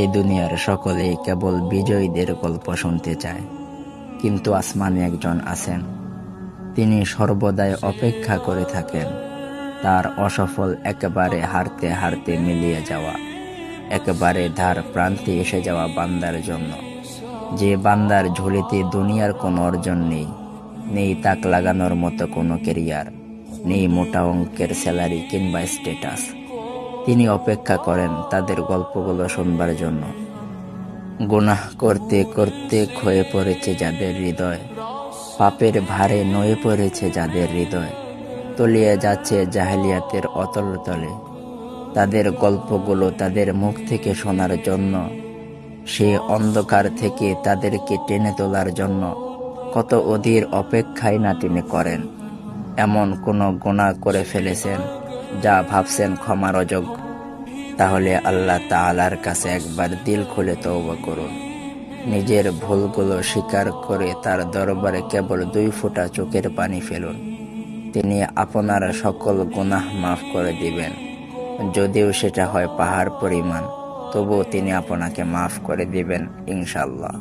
এই দুনিয়ার সকলেই কেবল বিজয়ীদের গল্প শুনতে চায়, কিন্তু আসমানে একজন আছেন, তিনি সর্বদাই অপেক্ষা করে থাকেন তার অসফল একেবারে হারতে হারতে মিলিয়ে যাওয়া, একেবারে ধার প্রান্তে এসে যাওয়া বান্দার জন্য। যে বান্দার ঝুলিতে দুনিয়ার কোনো অর্জন নেই, নেই তাক লাগানোর মতো কোনো কেরিয়ার, নেই মোটা অঙ্কের স্যালারি কিংবা স্ট্যাটাস, তিনি অপেক্ষা করেন তাদের গল্পগুলো শুনবার জন্য। গুনাহ করতে করতে ক্ষয়ে পড়েছে যাদের হৃদয়, পাপের ভারে নয়ে পড়েছে যাদের হৃদয়, তলিয়ে যাচ্ছে জাহেলিয়াতের অতল তলে, তাদের গল্পগুলো তাদের মুখ থেকে শোনার জন্য, সে অন্ধকার থেকে তাদেরকে টেনে তোলার জন্য কত অধীর অপেক্ষায় না তিনি করেন। এমন কোনো গুনাহ করে ফেলেছেন যা ভাবছেন ক্ষমার অযোগ্য, তাহলে আল্লাহ তাআলার কাছে একবার দিল খুলে তওবা করুন। নিজের ভুলগুলো স্বীকার করে তার দরবারে কেবল 2 ফোঁটা চোখের পানি ফেলুন। তিনি আপনার সকল গুনাহ মাফ করে দিবেন। যদিও সেটা হয় পাহাড় পরিমাণ, তবুও তিনি আপনাকে মাফ করে দিবেন ইনশাআল্লাহ।